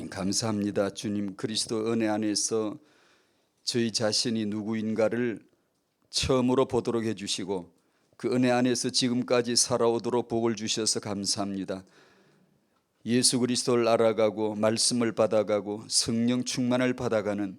하나님 감사합니다. 주님 그리스도 은혜 안에서 저희 자신이 누구인가를 처음으로 보도록 해주시고 그 은혜 안에서 지금까지 살아오도록 복을 주셔서 감사합니다. 예수 그리스도를 알아가고 말씀을 받아가고 성령 충만을 받아가는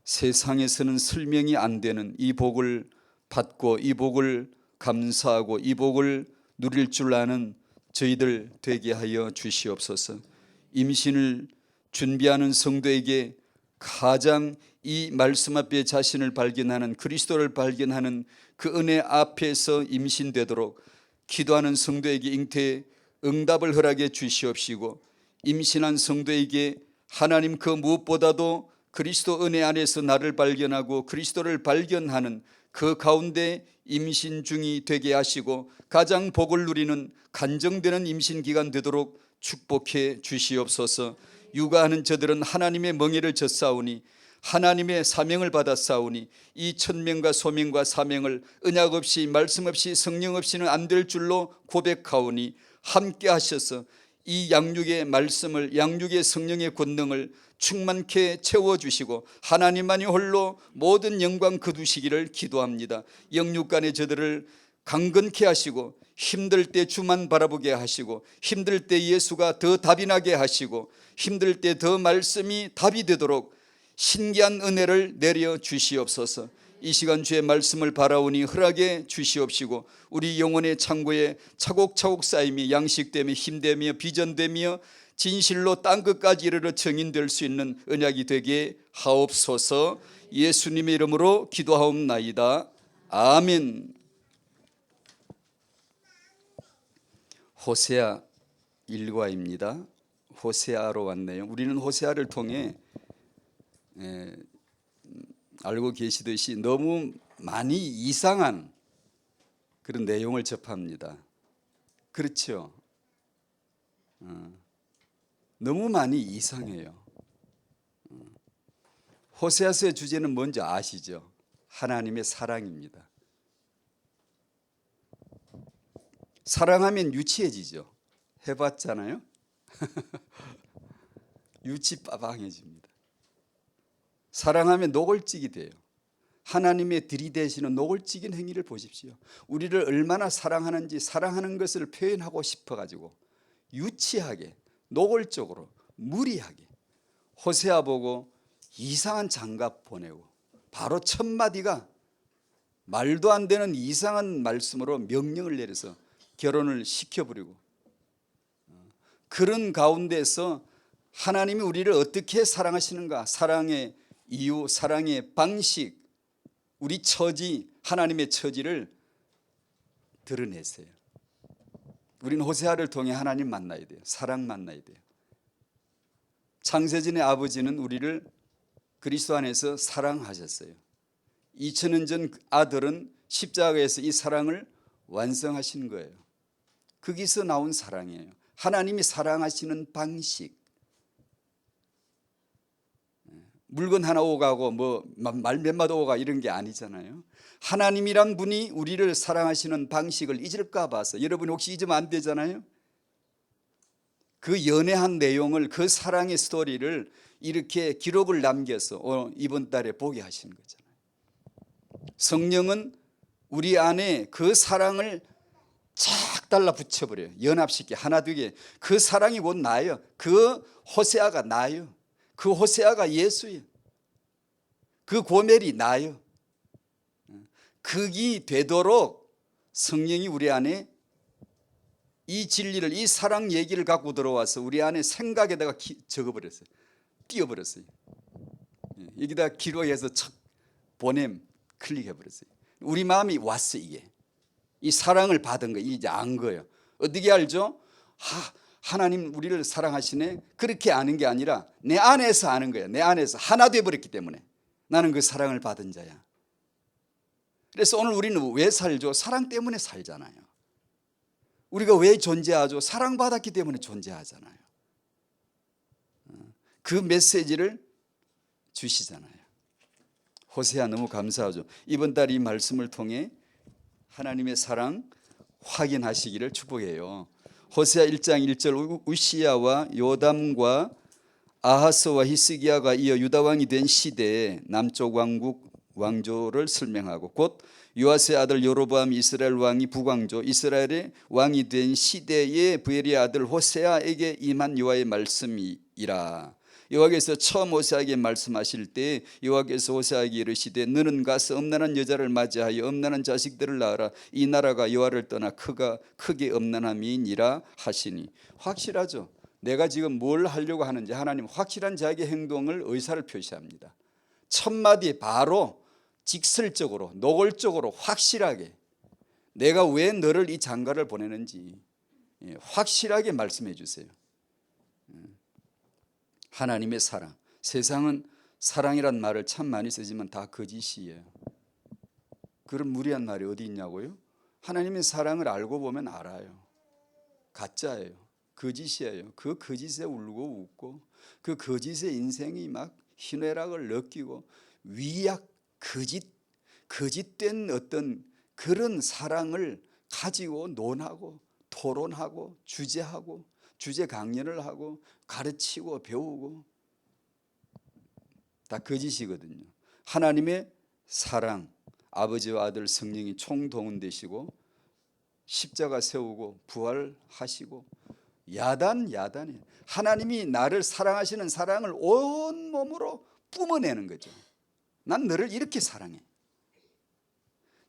세상에서는 설명이 안 되는 이 복을 받고 이 복을 감사하고 이 복을 누릴 줄 아는 저희들 되게 하여 주시옵소서. 임신을 준비하는 성도에게 가장 이 말씀 앞에 자신을 발견하는 그리스도를 발견하는 그 은혜 앞에서 임신되도록 기도하는 성도에게 잉태에 응답을 허락해 주시옵시고 임신한 성도에게 하나님 그 무엇보다도 그리스도 은혜 안에서 나를 발견하고 그리스도를 발견하는 그 가운데 임신 중이 되게 하시고 가장 복을 누리는 간정되는 임신 기간 되도록 축복해 주시옵소서. 육아하는 저들은 하나님의 멍에를 졌사오니 하나님의 사명을 받았사오니 이 천명과 소명과 사명을 언약 없이 말씀 없이 성령 없이는 안 될 줄로 고백하오니 함께 하셔서 이 양육의 말씀을 양육의 성령의 권능을 충만케 채워주시고 하나님만이 홀로 모든 영광 거두시기를 기도합니다. 영육간의 저들을 강건케 하시고 힘들 때 주만 바라보게 하시고 힘들 때 예수가 더 답이 나게 하시고 힘들 때 더 말씀이 답이 되도록 신기한 은혜를 내려 주시옵소서. 이 시간 주의 말씀을 바라오니 허락해 주시옵시고 우리 영혼의 창고에 차곡차곡 쌓임이 양식되며 힘되며 비전되며 진실로 땅끝까지 이르러 증인될 수 있는 언약이 되게 하옵소서. 예수님의 이름으로 기도하옵나이다. 아멘. 호세아 일과입니다. 호세아로 왔네요. 우리는 호세아를 통해 알고 계시듯이 너무 많이 이상한 그런 내용을 접합니다. 그렇죠? 너무 많이 이상해요. 호세아서의 주제는 뭔지 아시죠? 하나님의 사랑입니다. 사랑하면 유치해지죠. 해봤잖아요. 유치 빠방해집니다. 사랑하면 노골직이 돼요. 하나님의 들이대시는 노골직인 행위를 보십시오. 우리를 얼마나 사랑하는지 사랑하는 것을 표현하고 싶어가지고 유치하게 노골적으로 무리하게 호세아 보고 이상한 장갑 보내고 바로 첫 마디가 말도 안 되는 이상한 말씀으로 명령을 내려서 결혼을 시켜버리고 그런 가운데서 하나님이 우리를 어떻게 사랑하시는가, 사랑의 이유, 사랑의 방식, 우리 처지, 하나님의 처지를 드러내세요. 우리는 호세아를 통해 하나님 만나야 돼요. 사랑 만나야 돼요. 창세전의 아버지는 우리를 그리스도 안에서 사랑하셨어요. 2000년 전 아들은 십자가에서 이 사랑을 완성하신 거예요. 거기서 나온 사랑이에요. 하나님이 사랑하시는 방식. 물건 하나 오가고 뭐 말 몇 마디 오가 이런 게 아니잖아요. 하나님이란 분이 우리를 사랑하시는 방식을 잊을까 봐서 여러분이 혹시 잊으면 안 되잖아요. 그 연애한 내용을 그 사랑의 스토리를 이렇게 기록을 남겨서 이번 달에 보게 하시는 거잖아요. 성령은 우리 안에 그 사랑을 쫙 달라붙여버려요. 연합시켜 하나 되게. 그 사랑이 곧 나예요. 그 호세아가 나예요. 그 호세아가 예수예요. 그 고멜이 나예요. 극이 되도록 성령이 우리 안에 이 진리를, 이 사랑 얘기를 갖고 들어와서 우리 안에 생각에다가 적어버렸어요. 띄워버렸어요. 여기다 기록해서 척 보냄 클릭해버렸어요. 우리 마음이 왔어. 이게 이 사랑을 받은 거 이제 안 거예요. 어떻게 알죠? 하나님 우리를 사랑하시네. 그렇게 아는 게 아니라 내 안에서 아는 거예요. 내 안에서 하나 되어버렸기 때문에 나는 그 사랑을 받은 자야. 그래서 오늘 우리는 왜 살죠? 사랑 때문에 살잖아요. 우리가 왜 존재하죠? 사랑받았기 때문에 존재하잖아요. 그 메시지를 주시잖아요. 호세아 너무 감사하죠. 이번 달 이 말씀을 통해 하나님의 사랑 확인하시기를 축복해요. 호세아 1장 1절 우시야와 요담과 아하스와 히스기야가 이어 유다 왕이 된 시대에 남쪽 왕국 왕조를 설명하고 곧 요아스의 아들 여로보암 이스라엘 왕이 북왕조 이스라엘의 왕이 된 시대에 부엘의 아들 호세아에게 임한 여호와의 말씀이라. 여호와께서 처음 호세아에게 말씀하실 때 여호와께서 호세아에게 이르시되 너는 가서 음란한 여자를 맞이하여 음란한 자식들을 낳으라. 이 나라가 여호와를 떠나 크게 음란함이니라 하시니. 확실하죠. 내가 지금 뭘 하려고 하는지 하나님 확실한 자기의 행동을 의사를 표시합니다. 첫 마디 바로 직설적으로 노골적으로 확실하게 내가 왜 너를 이 장가를 보내는지 확실하게 말씀해 주세요. 하나님의 사랑. 세상은 사랑이란 말을 참 많이 쓰지만 다 거짓이에요. 그런 무리한 말이 어디 있냐고요? 하나님의 사랑을 알고 보면 알아요. 가짜예요. 거짓이에요. 그 거짓에 울고 웃고 그 거짓의 인생이 막 희뇌락을 느끼고 위약 거짓된 어떤 그런 사랑을 가지고 논하고 토론하고 주제하고 주제 강연을 하고 가르치고 배우고 다 거짓이거든요. 하나님의 사랑, 아버지와 아들 성령이 총동원되시고 십자가 세우고 부활하시고 야단이에요. 하나님이 나를 사랑하시는 사랑을 온몸으로 뿜어내는 거죠. 난 너를 이렇게 사랑해.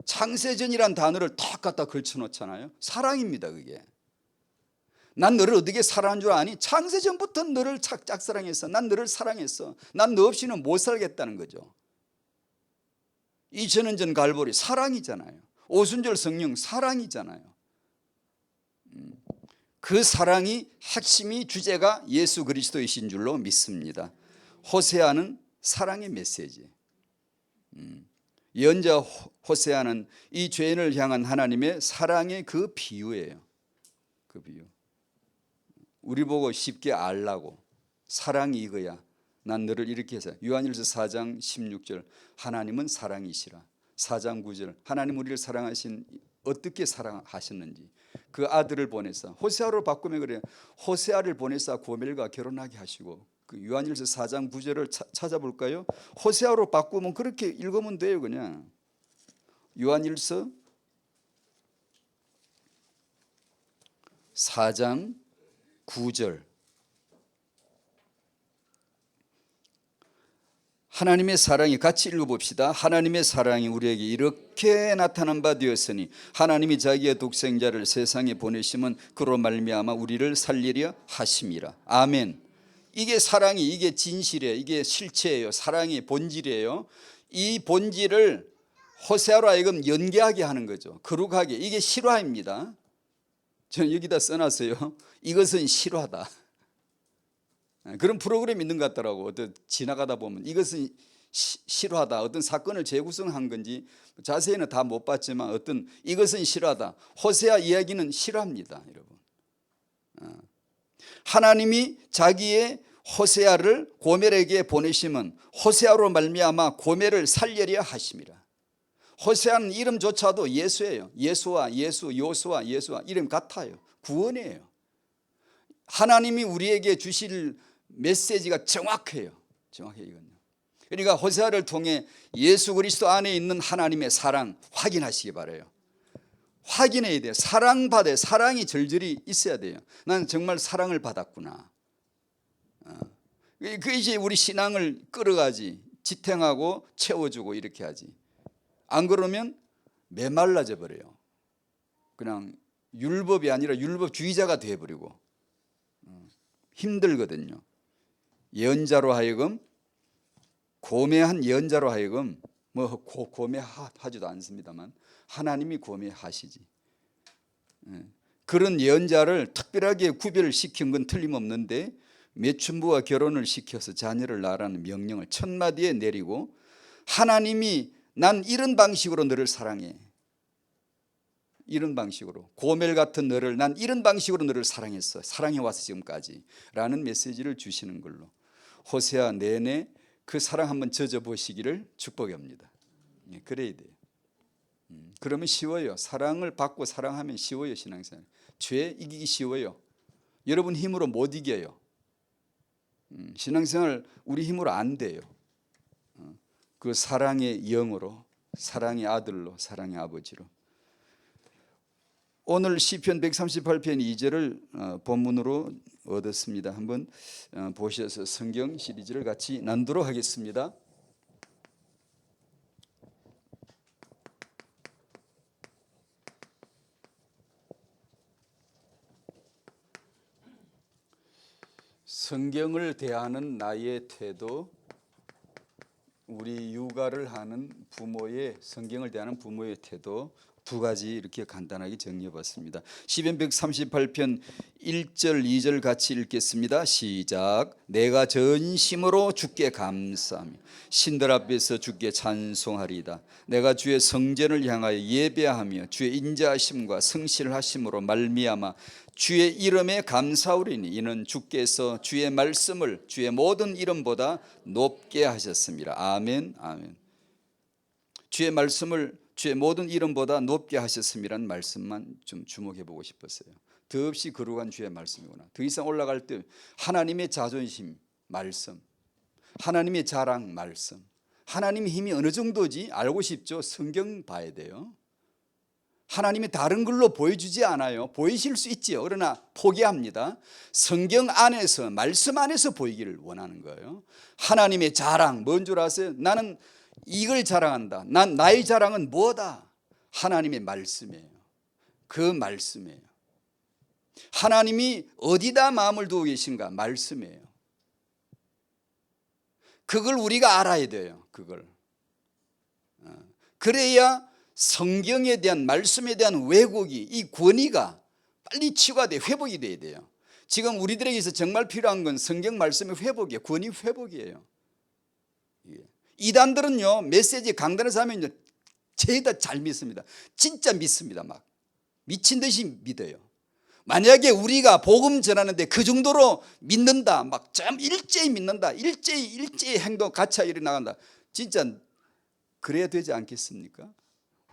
창세전이란 단어를 탁 갖다 걸쳐놓잖아요. 사랑입니다. 그게. 난 너를 어떻게 사랑한 줄 아니? 창세전부터 너를 짝사랑했어. 난 너를 사랑했어. 난 너 없이는 못 살겠다는 거죠. 2000년 전 갈보리 사랑이잖아요. 오순절 성령 사랑이잖아요. 그 사랑이 핵심이 주제가 예수 그리스도이신 줄로 믿습니다. 호세아는 사랑의 메시지. 예언자 호세아는 이 죄인을 향한 하나님의 사랑의 그 비유예요. 그 비유. 우리 보고 쉽게 알라고. 사랑이 이거야. 난 너를 이렇게 해서. 요한일서 4장 16절 하나님은 사랑이시라. 4장 9절 하나님 우리를 사랑하신 어떻게 사랑하셨는지 그 아들을 보내사 호세아로 바꾸면 그래요. 호세아를 보내사 고멜과 결혼하게 하시고 그 요한일서 4장 9절을 찾아볼까요? 호세아로 바꾸면 그렇게 읽으면 돼요. 그냥 요한일서 4장 9절 하나님의 사랑이 같이 읽어봅시다. 하나님의 사랑이 우리에게 이렇게 나타난 바 되었으니 하나님이 자기의 독생자를 세상에 보내심은 그로 말미암아 우리를 살리려 하심이라. 아멘. 이게 사랑이 이게 진실이에요. 이게 실체예요. 사랑의 본질이에요. 이 본질을 호세아로 하여금 연계하게 하는 거죠. 거룩하게. 이게 실화입니다. 저는 여기다 써놨어요. 이것은 실화다. 그런 프로그램이 있는 것 같더라고. 어떤 지나가다 보면 이것은 실화다. 어떤 사건을 재구성한 건지 자세히는 다 못 봤지만 어떤 이것은 실화다. 호세아 이야기는 실화입니다, 여러분. 하나님이 자기의 호세아를 고멜에게 보내심은 호세아로 말미암아 고멜을 살려야 하심이라. 호세아는 이름조차도 예수예요. 예수와 예수, 요수와 예수와 이름 같아요. 구원이에요. 하나님이 우리에게 주실 메시지가 정확해요. 정확해요, 이건요. 그러니까 호세아를 통해 예수 그리스도 안에 있는 하나님의 사랑 확인하시기 바라요. 확인해야 돼요. 사랑받아요. 사랑이 절절히 있어야 돼요. 나는 정말 사랑을 받았구나. 그 이제 우리 신앙을 끌어가지. 지탱하고 채워주고 이렇게 하지. 안 그러면 메말라져 버려요. 그냥 율법이 아니라 율법주의자가 되어버리고 힘들거든요. 예언자로 하여금 고매한 예언자로 하여금 뭐 고매하지도 않습니다만 하나님이 고매하시지. 그런 예언자를 특별하게 구별시킨 건 틀림없는데 매춘부와 결혼을 시켜서 자녀를 낳으라는 명령을 첫 마디에 내리고 하나님이 난 이런 방식으로 너를 사랑해. 이런 방식으로 고멜 같은 너를 난 이런 방식으로 너를 사랑했어. 사랑해와서 지금까지 라는 메시지를 주시는 걸로 호세아 내내 그 사랑 한번 젖어보시기를 축복합니다. 그래야 돼요. 그러면 쉬워요. 사랑을 받고 사랑하면 쉬워요. 신앙생활. 죄 이기기 쉬워요. 여러분 힘으로 못 이겨요. 신앙생활 우리 힘으로 안 돼요. 그 사랑의 영으로, 사랑의 아들로, 사랑의 아버지로. 오늘 시편 138편 2절을 본문으로 얻었습니다. 한번 보셔서 성경 시리즈를 같이 나누도록 하겠습니다. 성경을 대하는 나의 태도, 우리 육아를 하는 부모의, 성경을 대하는 부모의 태도, 두 가지 이렇게 간단하게 정리해 봤습니다. 시편 138편 1절 2절 같이 읽겠습니다. 시작. 내가 전심으로 주께 감사하며 신들 앞에서 주께 찬송하리이다. 내가 주의 성전을 향하여 예배하며 주의 인자하심과 성실하심으로 말미암아 주의 이름에 감사하리니 이는 주께서 주의 말씀을 주의 모든 이름보다 높게 하셨습니다. 아멘. 아멘. 주의 말씀을 주의 모든 이름보다 높게 하셨음이라는 말씀만 좀 주목해 보고 싶었어요. 더없이 거룩한 주의 말씀이구나. 더 이상 올라갈 때 하나님의 자존심 말씀, 하나님의 자랑 말씀, 하나님의 힘이 어느 정도지 알고 싶죠? 성경 봐야 돼요. 하나님이 다른 걸로 보여주지 않아요. 보이실 수 있지요. 그러나 포기합니다. 성경 안에서, 말씀 안에서 보이기를 원하는 거예요. 하나님의 자랑 뭔 줄 아세요? 나는 이걸 자랑한다. 나의 자랑은 뭐다? 하나님의 말씀이에요. 그 말씀이에요. 하나님이 어디다 마음을 두고 계신가? 말씀이에요. 그걸 우리가 알아야 돼요. 그걸. 그래야 성경에 대한, 말씀에 대한 왜곡이, 이 권위가 빨리 치유가 돼, 회복이 돼야 돼요. 지금 우리들에게서 정말 필요한 건 성경 말씀의 회복이에요. 권위 회복이에요. 이단들은요, 메시지 강단에서 하면요, 죄다 잘 믿습니다. 진짜 믿습니다. 막 미친 듯이 믿어요. 만약에 우리가 복음 전하는데 그 정도로 믿는다, 막 좀 일제히 믿는다, 일제히 행동 같이 일이 나간다, 진짜 그래야 되지 않겠습니까?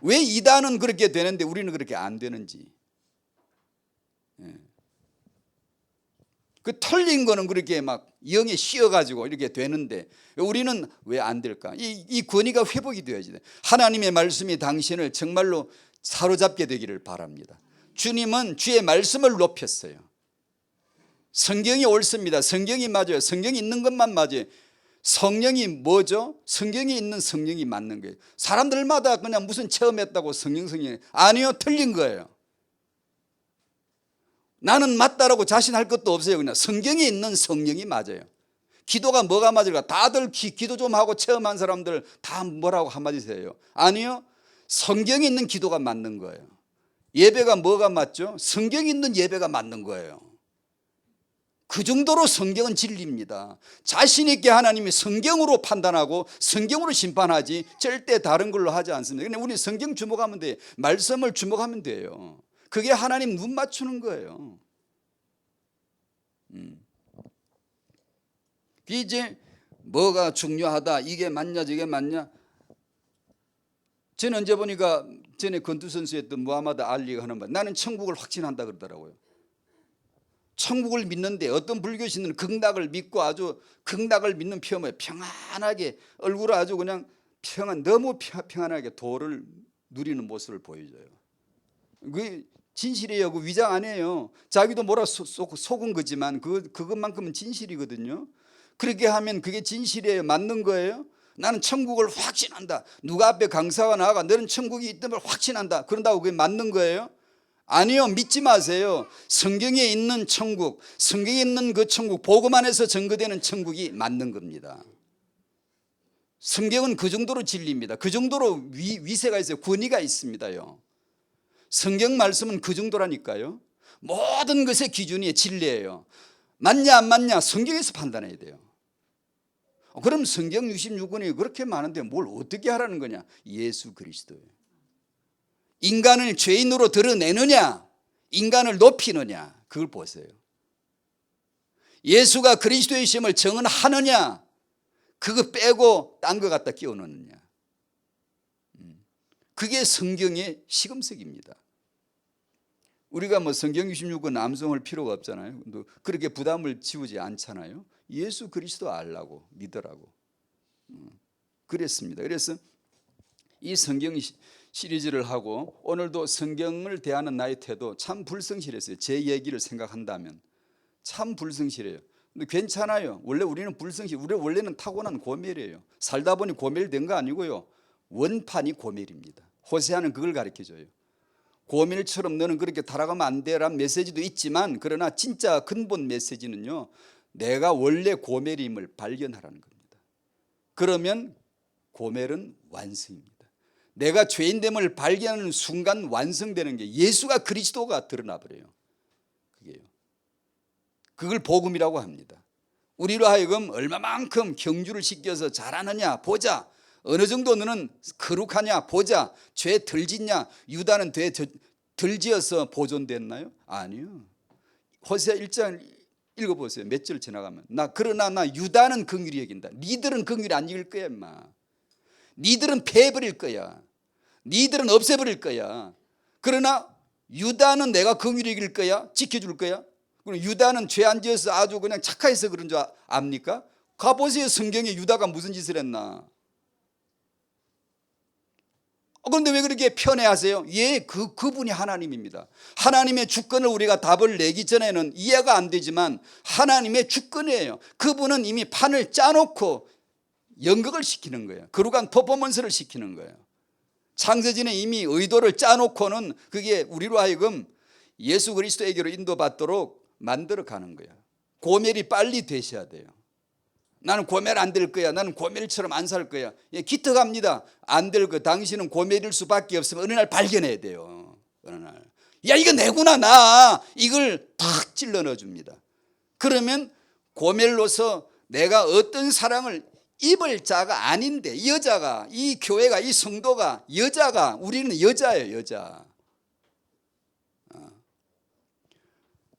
왜 이단은 그렇게 되는데 우리는 그렇게 안 되는지. 그 털린 거는 그렇게 막 영에 씌어가지고 이렇게 되는데 우리는 왜 안 될까? 이 권위가 회복이 되어야지 돼. 하나님의 말씀이 당신을 정말로 사로잡게 되기를 바랍니다. 주님은 주의 말씀을 높였어요. 성경이 옳습니다. 성경이 맞아요. 성경이 있는 것만 맞아요. 성령이 뭐죠? 성경에 있는 성령이 맞는 거예요. 사람들마다 그냥 무슨 체험했다고 성령 아니요, 틀린 거예요. 나는 맞다라고 자신할 것도 없어요. 그냥 성경에 있는 성령이 맞아요. 기도가 뭐가 맞을까? 다들 기도 좀 하고 체험한 사람들 다 뭐라고 한마디 세요? 아니요, 성경에 있는 기도가 맞는 거예요. 예배가 뭐가 맞죠? 성경에 있는 예배가 맞는 거예요. 그 정도로 성경은 진리입니다. 자신 있게 하나님이 성경으로 판단하고 성경으로 심판하지 절대 다른 걸로 하지 않습니다. 그냥 우리 성경 주목하면 돼요. 말씀을 주목하면 돼요. 그게 하나님 눈 맞추는 거예요. 이제 뭐가 중요하다, 이게 맞냐 저게 맞냐. 저는 언제 보니까 전에 권투 선수였던 무하마드 알리가 하는 말, 나는 천국을 확신한다 그러더라고요. 천국을 믿는데 어떤 불교신은 극락을 믿고 아주 극락을 믿는 표현에 평안하게 얼굴을 아주 그냥 너무 평안하게 도를 누리는 모습을 보여줘요. 그게 진실이에요. 그 위장 아니에요. 자기도 뭐라 속은 거지만 그것만큼은 진실이거든요. 그렇게 하면 그게 진실이에요. 맞는 거예요. 나는 천국을 확신한다. 누가 앞에 강사가 나와가 너는 천국이 있던 걸 확신한다. 그런다고 그게 맞는 거예요? 아니요, 믿지 마세요. 성경에 있는 천국, 성경에 있는 그 천국, 복음 안에서 증거되는 천국이 맞는 겁니다. 성경은 그 정도로 진리입니다. 그 정도로 위세가 있어요. 권위가 있습니다요. 성경 말씀은 그 정도라니까요. 모든 것의 기준이 진리예요. 맞냐 안 맞냐 성경에서 판단해야 돼요. 그럼 성경 66권이 그렇게 많은데 뭘 어떻게 하라는 거냐? 예수 그리스도예요. 인간을 죄인으로 드러내느냐, 인간을 높이느냐, 그걸 보세요. 예수가 그리스도의 심을 정언하느냐, 그거 빼고 딴 거 갖다 끼워 넣느냐. 그게 성경의 시금석입니다. 우리가 뭐 성경 66권 암송할 필요가 없잖아요. 그렇게 부담을 지우지 않잖아요. 예수 그리스도 알라고 믿으라고 그랬습니다. 그래서 이 성경 시리즈를 하고 오늘도 성경을 대하는 나의 태도 참 불성실했어요. 제 얘기를 생각한다면 참 불성실해요. 근데 괜찮아요. 원래 우리는 우리 원래는 타고난 고멜이에요. 살다 보니 고멜된 거 아니고요. 원판이 고멜입니다. 호세아는 그걸 가르쳐줘요. 고멜처럼 너는 그렇게 타락하면 안 돼라는 메시지도 있지만, 그러나 진짜 근본 메시지는요, 내가 원래 고멜임을 발견하라는 겁니다. 그러면 고멜은 완성입니다. 내가 죄인됨을 발견하는 순간 완성되는 게 예수가 그리스도가 드러나 버려요. 그걸 복음이라고 합니다. 우리로 하여금 얼마만큼 경주를 시켜서 잘하느냐 보자, 어느 정도 너는 거룩하냐 보자, 죄 덜 짓냐. 유다는 죄 덜 지어서 보존됐나요? 아니요. 호세아 1장 읽어보세요. 몇 절 지나가면 그러나 나 유다는 긍휼히 여긴다. 니들은 긍휼히 안 여길 거야 임마. 니들은 패해버릴 거야. 니들은 없애버릴 거야. 그러나 유다는 내가 긍휼히 여길 거야. 지켜줄 거야. 그럼 유다는 죄 안 지어서 아주 그냥 착해서 그런 줄 압니까? 가보세요. 성경에 유다가 무슨 짓을 했나. 그런데 왜 그렇게 편애하세요? 예, 그분이 하나님입니다. 하나님의 주권을 우리가 답을 내기 전에는 이해가 안 되지만 하나님의 주권이에요. 그분은 이미 판을 짜놓고 연극을 시키는 거예요. 거룩한 퍼포먼스를 시키는 거예요. 창세전에 이미 의도를 짜놓고는 그게 우리로 하여금 예수 그리스도에게로 인도받도록 만들어 가는 거야. 고멜이 빨리 되셔야 돼요. 나는 고멜 안 될 거야. 나는 고멜처럼 안 살 거야. 예, 기특합니다. 안 될 거. 당신은 고멜일 수밖에 없으면 어느 날 발견해야 돼요. 어느 날. 야, 이거 내구나 나. 이걸 탁 찔러 넣어줍니다. 그러면 고멜로서 내가 어떤 사랑을 입을 자가 아닌데, 이 여자가, 이 교회가, 이 성도가, 여자가, 우리는 여자예요. 여자.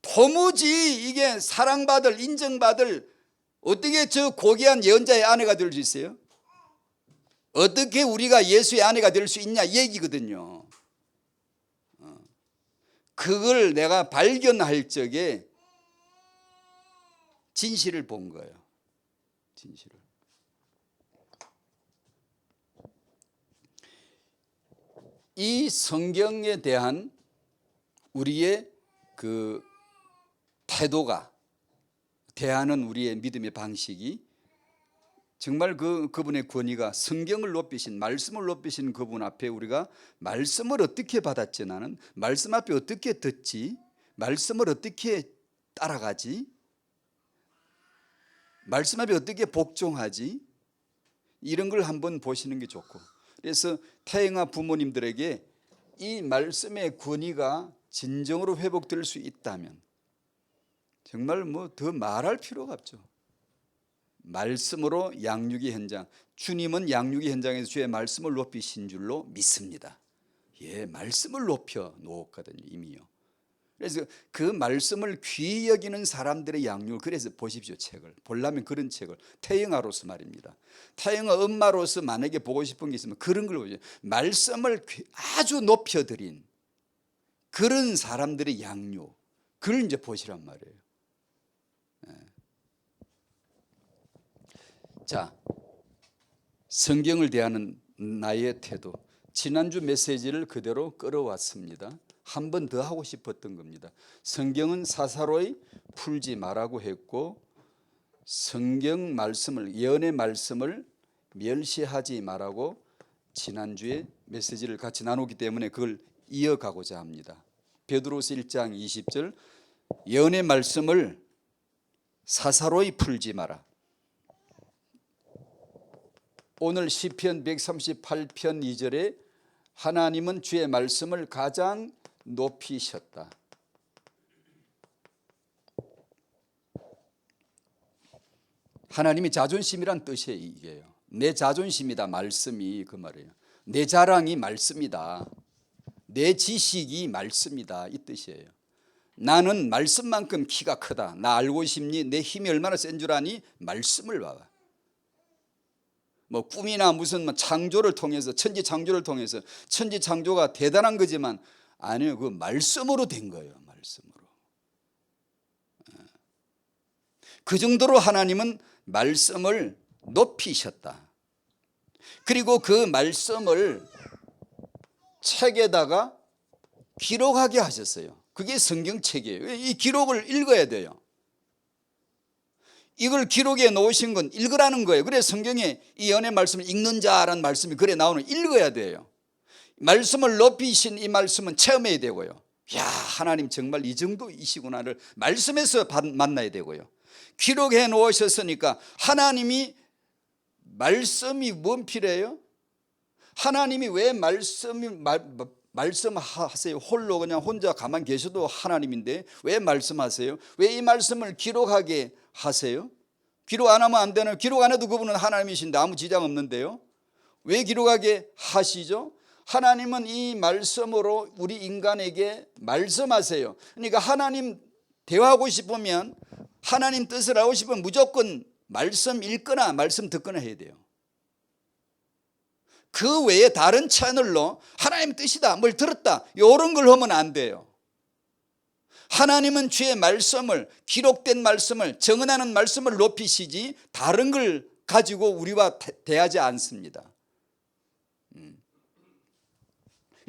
도무지 이게 사랑받을, 인정받을, 어떻게 저 고귀한 예언자의 아내가 될 수 있어요? 어떻게 우리가 예수의 아내가 될 수 있냐 얘기거든요. 그걸 내가 발견할 적에 진실을 본 거예요. 진실을. 이 성경에 대한 우리의 그 태도가, 대하는 우리의 믿음의 방식이 정말 그분의 권위가, 성경을 높이신, 말씀을 높이신 그분 앞에 우리가 말씀을 어떻게 받았지, 나는 말씀 앞에 어떻게 듣지, 말씀을 어떻게 따라가지, 말씀 앞에 어떻게 복종하지, 이런 걸 한번 보시는 게 좋고. 그래서 태영아 부모님들에게 이 말씀의 권위가 진정으로 회복될 수 있다면 정말 뭐 더 말할 필요가 없죠. 말씀으로 양육의 현장, 주님은 양육의 현장에서 주의 말씀을 높이신 줄로 믿습니다. 예, 말씀을 높여 놓았거든요, 이미요. 그래서 그 말씀을 귀히 여기는 사람들의 양육을, 그래서 보십시오, 책을 보려면 그런 책을, 태영아로서 말입니다. 태영아 엄마로서 만약에 보고 싶은 게 있으면 그런 걸 보죠. 말씀을 아주 높여드린 그런 사람들의 양육, 그걸 이제 보시란 말이에요. 자, 성경을 대하는 나의 태도, 지난주 메시지를 그대로 끌어왔습니다. 한 번 더 하고 싶었던 겁니다. 성경은 사사로이 풀지 말라고 했고, 성경 말씀을, 예언의 말씀을 멸시하지 말라고 지난주에 메시지를 같이 나누기 때문에 그걸 이어가고자 합니다. 베드로서 1장 20절, 예언의 말씀을 사사로이 풀지 마라. 오늘 시편 138편 2절에 하나님은 주의 말씀을 가장 높이셨다. 하나님이 자존심이란 뜻이에요. 이게요. 내 자존심이다, 말씀이. 그 말이에요. 내 자랑이 말씀이다. 내 지식이 말씀이다, 이 뜻이에요. 나는 말씀만큼 키가 크다. 나 알고 싶니? 내 힘이 얼마나 센 줄 아니? 말씀을 봐봐. 뭐 꿈이나 무슨 창조를 통해서, 천지 창조를 통해서, 천지 창조가 대단한 거지만 아니요, 그 말씀으로 된 거예요. 말씀으로. 그 정도로 하나님은 말씀을 높이셨다. 그리고 그 말씀을 책에다가 기록하게 하셨어요. 그게 성경책이에요. 이 기록을 읽어야 돼요. 이걸 기록해 놓으신 건 읽으라는 거예요. 그래서 성경에 이 연의 말씀을 읽는 자라는 말씀이 그래 나오는, 읽어야 돼요. 말씀을 높이신 이 말씀은 체험해야 되고요. 야, 하나님 정말 이 정도이시구나를 말씀에서 만나야 되고요. 기록해 놓으셨으니까 하나님이 말씀이 뭔 필요해요? 하나님이 왜 말씀하세요? 홀로 그냥 혼자 가만 계셔도 하나님인데 왜 말씀하세요? 왜 이 말씀을 기록하게 하세요? 기록 안 하면 안 되나요? 기록 안 해도 그분은 하나님이신데 아무 지장 없는데요. 왜 기록하게 하시죠? 하나님은 이 말씀으로 우리 인간에게 말씀하세요. 그러니까 하나님 대화하고 싶으면, 하나님 뜻을 알고 싶으면 무조건 말씀 읽거나 말씀 듣거나 해야 돼요. 그 외에 다른 채널로 하나님 뜻이다, 뭘 들었다, 이런 걸 하면 안 돼요. 하나님은 주의 말씀을, 기록된 말씀을, 정언하는 말씀을 높이시지 다른 걸 가지고 우리와 대하지 않습니다.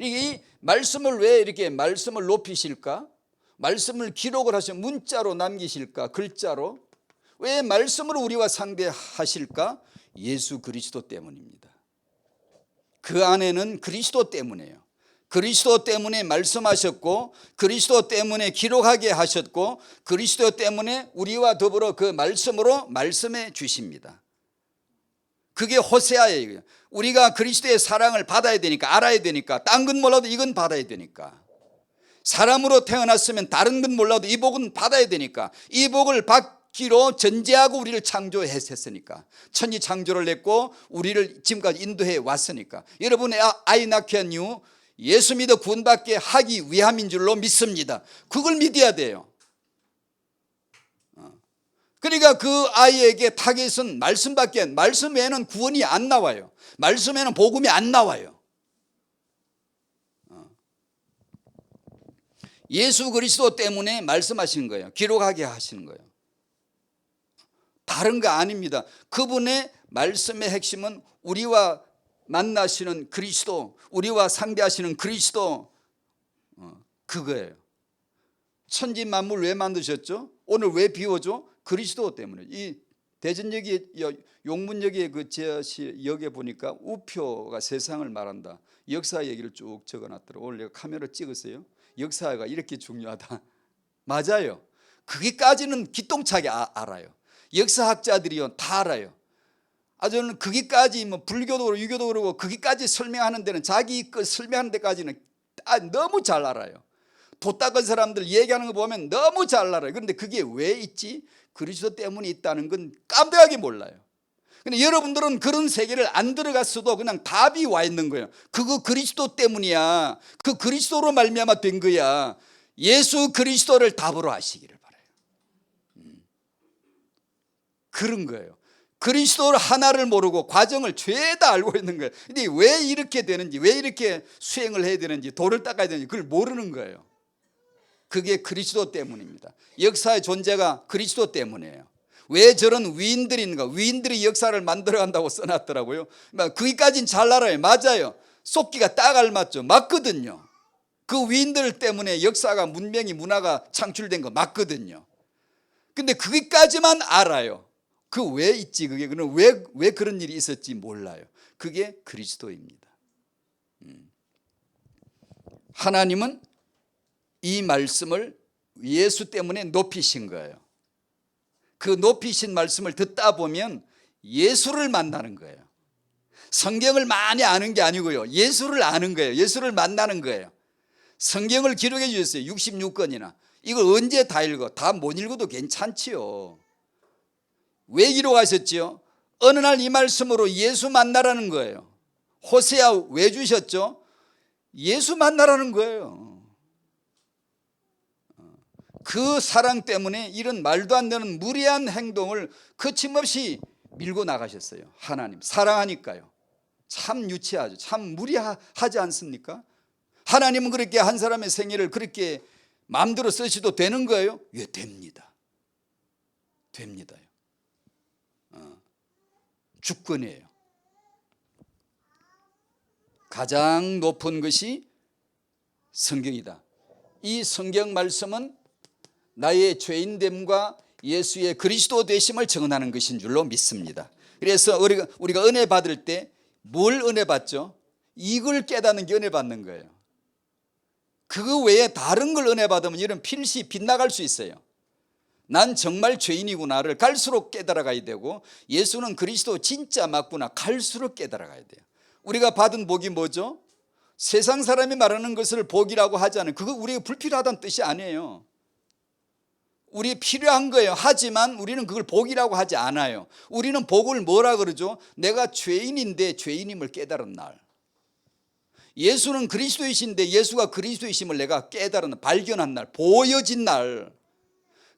이 말씀을 왜 이렇게 말씀을 높이실까? 말씀을 기록을 하셔 문자로 남기실까? 글자로? 왜 말씀으로 우리와 상대하실까? 예수 그리스도 때문입니다. 그 안에는 그리스도 때문이에요. 그리스도 때문에 말씀하셨고, 그리스도 때문에 기록하게 하셨고, 그리스도 때문에 우리와 더불어 그 말씀으로 말씀해 주십니다. 그게 호세아예요. 우리가 그리스도의 사랑을 받아야 되니까, 알아야 되니까, 딴 건 몰라도 이건 받아야 되니까, 사람으로 태어났으면 다른 건 몰라도 이 복은 받아야 되니까, 이 복을 받기로 전제하고 우리를 창조했으니까, 천지 창조를 했고 우리를 지금까지 인도해 왔으니까, 여러분의 아이 낳게 한 이유 예수 믿어 구원받게 하기 위함인 줄로 믿습니다. 그걸 믿어야 돼요. 그러니까 그 아이에게 타겟은 말씀밖에, 말씀 외에는 구원이 안 나와요. 말씀에는 복음이 안 나와요. 예수 그리스도 때문에 말씀하시는 거예요. 기록하게 하시는 거예요. 다른 거 아닙니다. 그분의 말씀의 핵심은 우리와 만나시는 그리스도, 우리와 상대하시는 그리스도, 그거예요. 천지 만물 왜 만드셨죠? 오늘 왜 비워줘? 그리스도 때문에. 이 대전역이 용문역에 그 역에 보니까 우표가 세상을 말한다, 역사 얘기를 쭉 적어놨더라고요. 오늘 내가 카메라 찍었어요. 역사가 이렇게 중요하다. 맞아요. 거기까지는 기똥차게 알아요. 역사학자들이요 다 알아요. 저는 거기까지 뭐 불교도 그러고 유교도 그러고 거기까지 설명하는 데는, 자기 그 설명하는 데까지는 너무 잘 알아요. 도 닦은 사람들 얘기하는 거 보면 너무 잘 알아요. 그런데 그게 왜 있지? 그리스도 때문에 있다는 건 깜빡하게 몰라요. 근데 여러분들은 그런 세계를 안 들어갔어도 그냥 답이 와 있는 거예요. 그거 그리스도 때문이야. 그 그리스도로 말미암아 된 거야. 예수 그리스도를 답으로 하시기를 바라요. 그런 거예요. 그리스도 하나를 모르고 과정을 죄다 알고 있는 거예요. 근데 왜 이렇게 되는지, 왜 이렇게 수행을 해야 되는지, 도를 닦아야 되는지 그걸 모르는 거예요. 그게 그리스도 때문입니다. 역사의 존재가 그리스도 때문이에요. 왜 저런 위인들이 있는가? 위인들이 역사를 만들어간다고 써놨더라고요. 거기까지는 잘 알아요. 맞아요. 속기가 딱 알맞죠. 맞거든요. 그 위인들 때문에 역사가, 문명이, 문화가 창출된 거 맞거든요. 근데 거기까지만 알아요. 그 왜 있지? 그게 그럼 왜 그런 일이 있었지 몰라요. 그게 그리스도입니다. 하나님은 이 말씀을 예수 때문에 높이신 거예요. 그 높이신 말씀을 듣다 보면 예수를 만나는 거예요. 성경을 많이 아는 게 아니고요, 예수를 아는 거예요. 예수를 만나는 거예요. 성경을 기록해 주셨어요. 66권이나. 이걸 언제 다 읽어? 다 못 읽어도 괜찮지요. 왜 기록하셨지요? 어느 날 이 말씀으로 예수 만나라는 거예요. 호세아 왜 주셨죠? 예수 만나라는 거예요. 그 사랑 때문에 이런 말도 안 되는 무리한 행동을 거침없이 밀고 나가셨어요. 하나님 사랑하니까요. 참 유치하죠. 참 무리하지 않습니까? 하나님은 그렇게 한 사람의 생애를 그렇게 마음대로 쓰셔도 되는 거예요? 예, 됩니다. 됩니다요. 주권이에요. 가장 높은 것이 성경이다. 이 성경 말씀은 나의 죄인됨과 예수의 그리스도 되심을 증언하는 것인 줄로 믿습니다. 그래서 우리가 은혜 받을 때 뭘 은혜 받죠? 이걸 깨닫는 게 은혜 받는 거예요. 그거 외에 다른 걸 은혜 받으면 이런 필시 빗나갈 수 있어요. 난 정말 죄인이구나를 갈수록 깨달아가야 되고, 예수는 그리스도 진짜 맞구나 갈수록 깨달아가야 돼요. 우리가 받은 복이 뭐죠? 세상 사람이 말하는 것을 복이라고 하지 않아요. 그거 우리가 불필요하다는 뜻이 아니에요. 우리 필요한 거예요. 하지만 우리는 그걸 복이라고 하지 않아요. 우리는 복을 뭐라 그러죠? 내가 죄인인데 죄인임을 깨달은 날. 예수는 그리스도이신데 예수가 그리스도이심을 내가 깨달은, 발견한 날, 보여진 날,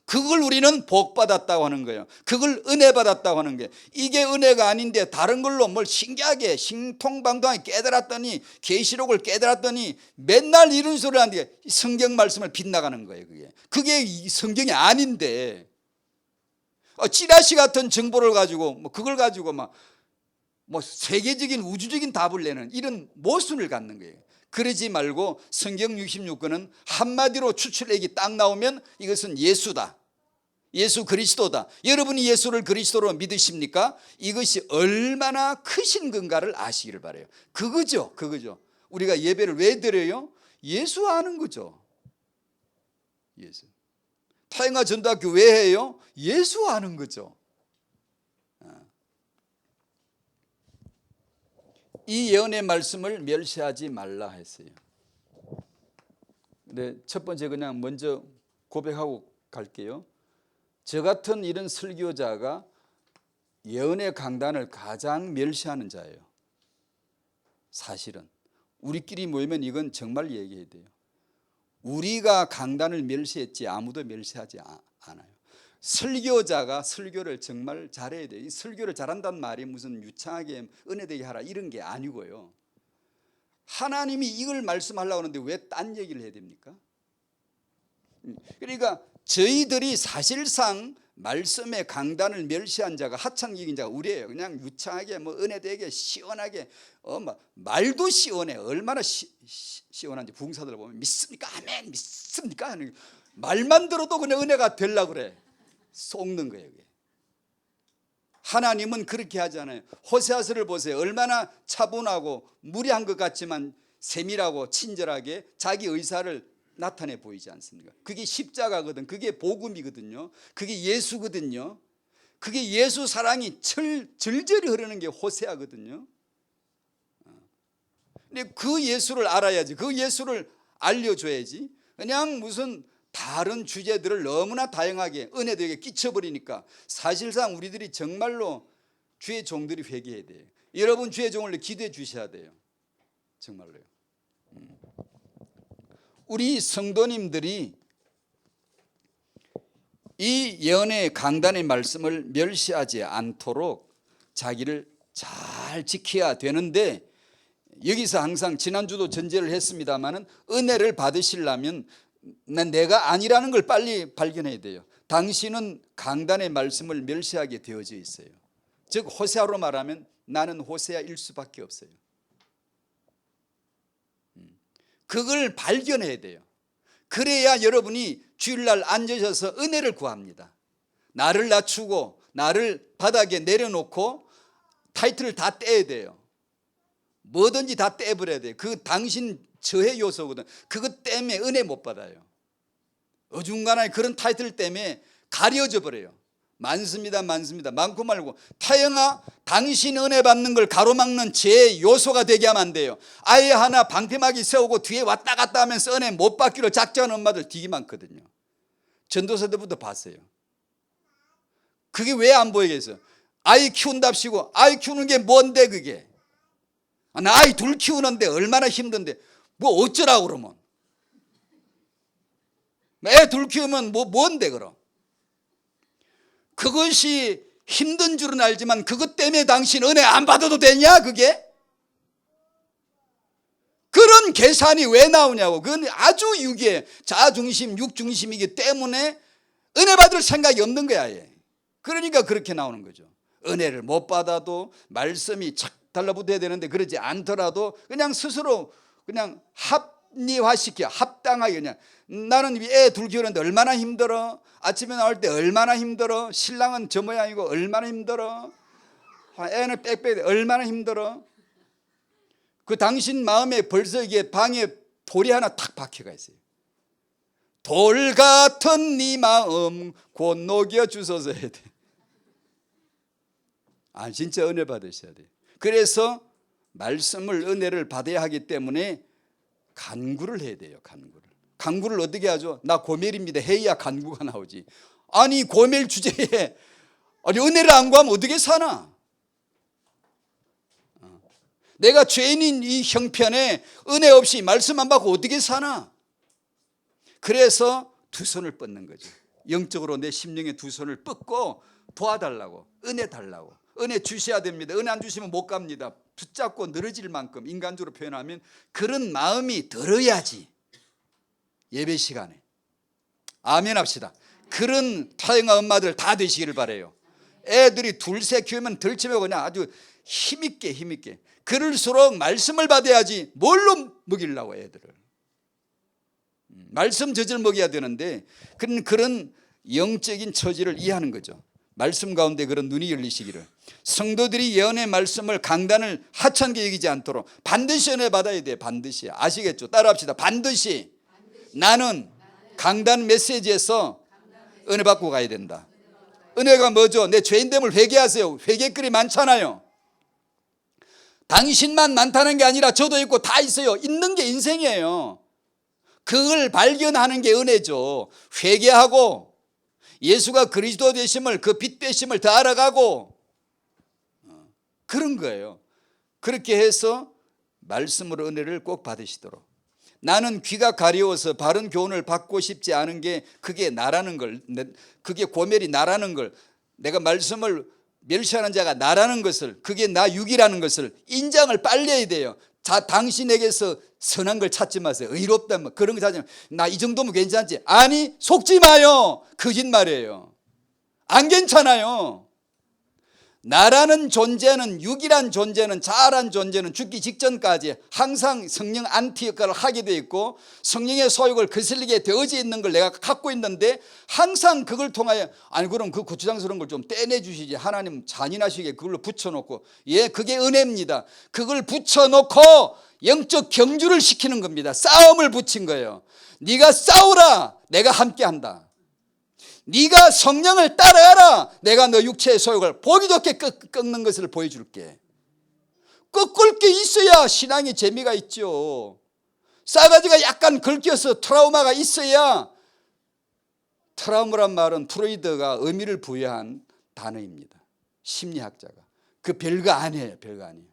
그걸 우리는 복 받았다고 하는 거예요. 그걸 은혜 받았다고 하는 거예요. 이게 은혜가 아닌데 다른 걸로 뭘 신기하게 신통방통하게 깨달았더니, 계시록을 깨달았더니 맨날 이런 소리를 하는데 성경 말씀을 빗나가는 거예요. 그게 성경이 아닌데, 찌라시 같은 정보를 가지고 그걸 가지고 세계적인 우주적인 답을 내는 이런 모순을 갖는 거예요. 그러지 말고 성경 66권은 한마디로 추출액이 딱 나오면 이것은 예수다, 예수 그리스도다. 여러분이 예수를 그리스도로 믿으십니까? 이것이 얼마나 크신 건가를 아시기를 바라요. 그거죠. 우리가 예배를 왜 드려요? 예수 아는 거죠. 예수. 타영아 전도학교 왜 해요? 예수 아는 거죠. 이 예언의 말씀을 멸시하지 말라 했어요. 근데 첫 번째 그냥 먼저 고백하고 갈게요. 저 같은 이런 설교자가 예언의 강단을 가장 멸시하는 자예요. 사실은 우리끼리 모이면 이건 정말 얘기해야 돼요. 우리가 강단을 멸시했지 아무도 멸시하지 않아요. 설교자가 설교를 정말 잘해야 돼요. 이 설교를 잘한다는 말이 무슨 유창하게 은혜되게 하라 이런 게 아니고요. 하나님이 이걸 말씀하려고 하는데 왜 딴 얘기를 해야 됩니까? 그러니까 저희들이 사실상 말씀의 강단을 멸시한 자가, 하찮은 자가 우리예요. 그냥 유창하게 은혜되게 시원하게 말도 시원해. 얼마나 시원한지 부흥사들 보면 믿습니까? 아멘 믿습니까? 하는 말만 들어도 그냥 은혜가 되려고 그래. 속는 거예요. 하나님은 그렇게 하지 않아요. 호세아서를 보세요. 얼마나 차분하고 무례한 것 같지만 세밀하고 친절하게 자기 의사를 나타내 보이지 않습니까? 그게 십자가거든. 그게 복음이거든요. 그게 예수거든요. 그게 예수 사랑이 절절히 흐르는 게 호세아거든요. 근데 그 예수를 알아야지. 그 예수를 알려줘야지. 그냥 무슨 다른 주제들을 너무나 다양하게 은혜되게 끼쳐버리니까 사실상 우리들이 정말로 주의 종들이 회개해야 돼요. 여러분 주의 종을 기도해 주셔야 돼요. 정말로요. 우리 성도님들이 이 예언의 강단의 말씀을 멸시하지 않도록 자기를 잘 지켜야 되는데, 여기서 항상 지난주도 전제를 했습니다마는 은혜를 받으시려면 내가 아니라는 걸 빨리 발견해야 돼요. 당신은 강단의 말씀을 멸시하게 되어져 있어요. 즉 호세아로 말하면 나는 호세아일 수밖에 없어요. 그걸 발견해야 돼요. 그래야 여러분이 주일날 앉으셔서 은혜를 구합니다. 나를 낮추고 나를 바닥에 내려놓고 타이틀을 다 떼야 돼요. 뭐든지 다 떼버려야 돼요. 그 당신 저해 요소거든. 그것 때문에 은혜 못 받아요. 어중간하게 그런 타이틀 때문에 가려져 버려요. 많습니다. 많고 말고. 타영아 당신 은혜 받는 걸 가로막는 제 요소가 되게 하면 안 돼요. 아예 하나 방패막이 세우고 뒤에 왔다 갔다 하면서 은혜 못 받기로 작정하는 엄마들 되게 많거든요. 전도사 때부터 봤어요. 그게 왜 안 보이겠어요? 아이 키운답시고 아이 키우는 게 뭔데 그게. 나 아이 둘 키우는데 얼마나 힘든데 뭐 어쩌라고 그러면. 애 둘 키우면 뭔데 그럼. 그것이 힘든 줄은 알지만 그것 때문에 당신 은혜 안 받아도 되냐 그게? 그런 그런 계산이 왜 나오냐고. 그건 아주 유기해. 자중심, 육중심이기 때문에 은혜 받을 생각이 없는 거야. 얘. 그러니까 그렇게 나오는 거죠. 은혜를 못 받아도 말씀이 착 달라붙어야 되는데 그러지 않더라도 그냥 스스로 그냥 합리화시켜, 합당하게 그냥. 나는 애 둘 키우는데 얼마나 힘들어. 아침에 나올 때 얼마나 힘들어. 신랑은 저 모양이고 얼마나 힘들어. 애는 빽빽해 얼마나 힘들어. 그 당신 마음에 벌써 이게 방에 돌이 하나 탁 박혀가 있어요. 돌 같은 네 마음 곧 녹여 주소서 해야 돼. 진짜 은혜 받으셔야 돼. 그래서 말씀을 은혜를 받아야 하기 때문에 간구를 해야 돼요. 간구를 어떻게 하죠? 나 고멜입니다 해야 간구가 나오지. 아니 고멜 주제에 은혜를 안 구하면 어떻게 사나? 내가 죄인인 이 형편에 은혜 없이 말씀 안 받고 어떻게 사나? 그래서 두 손을 뻗는 거죠. 영적으로 내 심령에 두 손을 뻗고 도와달라고, 은혜 달라고. 은혜 주셔야 됩니다. 은혜 안 주시면 못 갑니다. 붙잡고 늘어질 만큼 인간적으로 표현하면 그런 마음이 들어야지 예배 시간에 아멘 합시다. 그런 타영아 엄마들 다 되시기를 바라요. 애들이 둘셋 키우면 덜치면 그냥 아주 힘있게 그럴수록 말씀을 받아야지 뭘로 먹이려고 애들을. 말씀 젖을 먹여야 되는데 그런 영적인 처지를 이해하는 거죠. 말씀 가운데 그런 눈이 열리시기를. 성도들이 예언의 말씀을 강단을 하찮게 여기지 않도록 반드시 은혜 받아야 돼요. 반드시. 아시겠죠? 따라합시다. 반드시 나는 강단 메시지에서 은혜 받고 가야 된다. 은혜가 뭐죠? 내 죄인됨을 회개하세요. 회개글이 많잖아요. 당신만 많다는 게 아니라 저도 있고 다 있어요. 있는 게 인생이에요. 그걸 발견하는 게 은혜죠. 회개하고 예수가 그리스도 되심을, 그 빛 되심을 더 알아가고 그런 거예요. 그렇게 해서 말씀으로 은혜를 꼭 받으시도록. 나는 귀가 가려워서 바른 교훈을 받고 싶지 않은 게 그게 나라는 걸, 그게 고멜이 나라는 걸, 내가 말씀을 멸시하는 자가 나라는 것을, 그게 나 육이라는 것을 인정을 빨리 해야 돼요. 당신에게서 선한 걸 찾지 마세요. 의롭다 뭐 그런 거 찾지 마세요. 나 이 정도면 괜찮지? 아니 속지 마요. 거짓말이에요. 안 괜찮아요. 나라는 존재는, 육이란 존재는, 자아란 존재는 죽기 직전까지 항상 성령 안티 역할을 하게 돼 있고 성령의 소욕을 거슬리게 되어져 있는 걸 내가 갖고 있는데 항상 그걸 통하여 아니 그럼 그 고추장스러운 걸 좀 떼내 주시지. 하나님 잔인하시게 그걸로 붙여놓고 그게 은혜입니다. 그걸 붙여놓고 영적 경주를 시키는 겁니다. 싸움을 붙인 거예요. 네가 싸우라. 내가 함께한다. 네가 성령을 따라가라. 내가 너 육체의 소욕을 보기 좋게 꺾는 것을 보여줄게. 꺾을 게 있어야 신앙의 재미가 있죠. 싸가지가 약간 긁혀서 트라우마가 있어야. 트라우마란 말은 프로이드가 의미를 부여한 단어입니다. 심리학자가. 그 별거 아니에요. 별거 아니에요.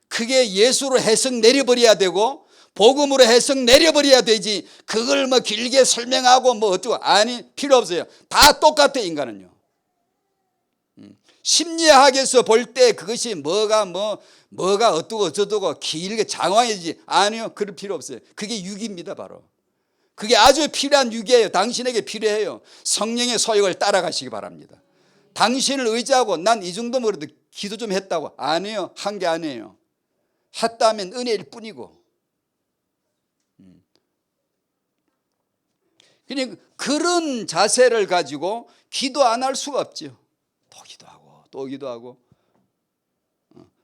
그게 예수로 해석 내려버려야 되고 복음으로 해석 내려버려야 되지. 그걸 뭐 길게 설명하고 뭐 어쩌고 아니 필요 없어요. 다 똑같아 인간은요. 심리학에서 볼 때 그것이 뭐가 어떠고 어쩌고 길게 장황해지지 아니요. 그럴 필요 없어요. 그게 육입니다. 바로 그게 아주 필요한 육이에요. 당신에게 필요해요. 성령의 소욕을 따라가시기 바랍니다. 당신을 의지하고 난 이 정도면 그래도 기도 좀 했다고 아니요. 한 게 아니에요. 했다면 은혜일 뿐이고. 그러니까 그런 자세를 가지고 기도 안 할 수가 없죠. 또 기도하고 또 기도하고.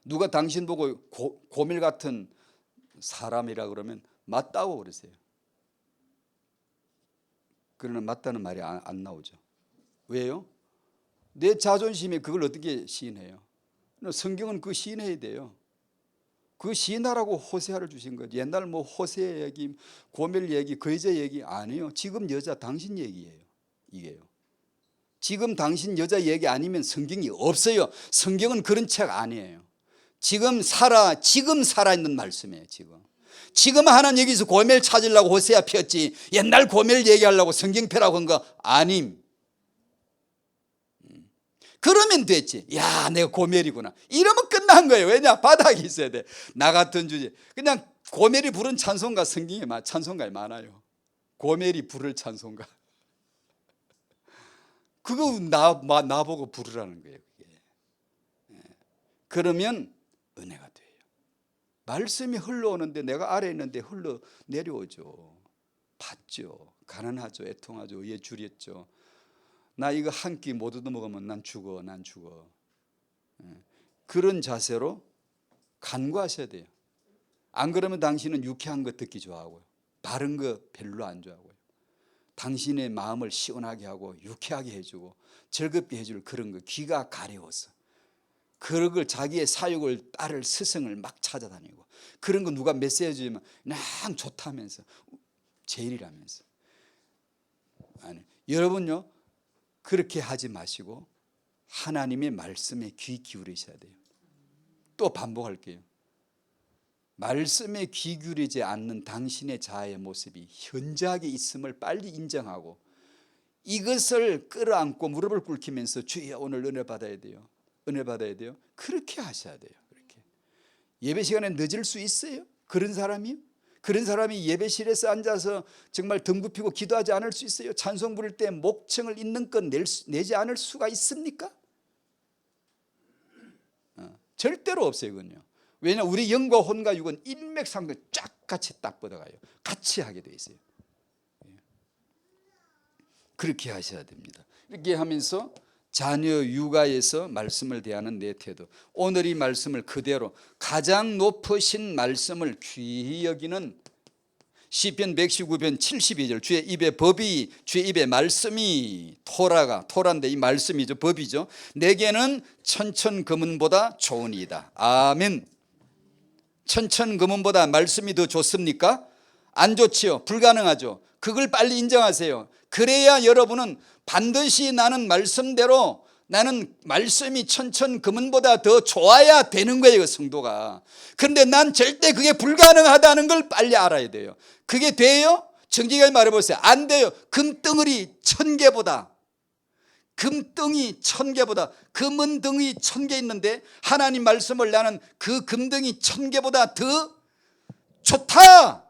누가 당신 보고 고멜 같은 사람이라 그러면 맞다고 그러세요. 그러나 맞다는 말이 안 나오죠. 왜요? 내 자존심이 그걸 어떻게 시인해요? 성경은 그 시인해야 돼요. 그 시인하라고 호세아를 주신 거죠. 옛날 뭐 호세 얘기, 고멜 얘기, 그 여자 얘기 아니에요. 지금 여자 당신 얘기예요. 이게요. 지금 당신 여자 얘기 아니면 성경이 없어요. 성경은 그런 책 아니에요. 지금 살아있는 말씀이에요. 지금 하나님 여기서 고멜 찾으려고 호세아 폈지 옛날 고멜 얘기하려고 성경 펴라고 한 거 아님. 그러면 됐지. 야 내가 고멜이구나. 이러면 끝난 거예요. 왜냐? 바닥이 있어야 돼. 나 같은 주제. 그냥 고멜이 부른 찬송가 성경에 찬송가에 많아요. 고멜이 부를 찬송가. 그거 나보고 부르라는 거예요. 그게. 그러면 은혜가 돼요. 말씀이 흘러오는데 내가 아래에 있는데 흘러 내려오죠. 받죠. 가난하죠. 애통하죠. 의에 줄였죠. 나 이거 한 끼 못 얻어먹으면 난 죽어. 그런 자세로 간구하셔야 돼요. 안 그러면 당신은 유쾌한 거 듣기 좋아하고요. 바른 거 별로 안 좋아하고요. 당신의 마음을 시원하게 하고 유쾌하게 해주고 즐겁게 해줄 그런 거 귀가 가려워서 그런 걸 자기의 사욕을 따를 스승을 막 찾아다니고 그런 거 누가 메시지 주면 난 좋다면서 제일이라면서. 아니, 여러분요 그렇게 하지 마시고 하나님의 말씀에 귀 기울이셔야 돼요. 또 반복할게요. 말씀에 귀 기울이지 않는 당신의 자아의 모습이 현저하게 있음을 빨리 인정하고 이것을 끌어안고 무릎을 꿇히면서 주여 오늘 은혜 받아야 돼요. 은혜 받아야 돼요. 그렇게 하셔야 돼요. 그렇게. 예배 시간에 늦을 수 있어요? 그런 사람이요? 그런 사람이 예배실에서 앉아서 정말 등 굽히고 기도하지 않을 수 있어요? 찬송 부를 때 목청을 있는 건 내지 않을 수가 있습니까? 절대로 없어요. 그건요. 왜냐하면 우리 영과 혼과 육은 일맥상통 쫙 같이 딱 뻗어가요. 같이 하게 돼 있어요. 그렇게 하셔야 됩니다. 이렇게 하면서 자녀 육아에서 말씀을 대하는 내 태도, 오늘 이 말씀을 그대로 가장 높으신 말씀을 귀히 여기는 시편 119편 72절 주의 입에 법이 주의 입에 말씀이 토라인데 이 말씀이죠. 법이죠. 내게는 천천금은보다 좋으니이다. 아멘. 천천금은보다 말씀이 더 좋습니까? 안 좋지요. 불가능하죠. 그걸 빨리 인정하세요. 그래야 여러분은 반드시 나는 말씀대로 나는 말씀이 천천금은보다 더 좋아야 되는 거예요. 성도가. 그런데 난 절대 그게 불가능하다는 걸 빨리 알아야 돼요. 그게 돼요? 정직하게 말해보세요. 안 돼요. 금덩어리 1000개보다 금덩이 1000개보다 금은 덩이 1000개 있는데 하나님 말씀을 나는 그 금덩이 1000개보다 더 좋다,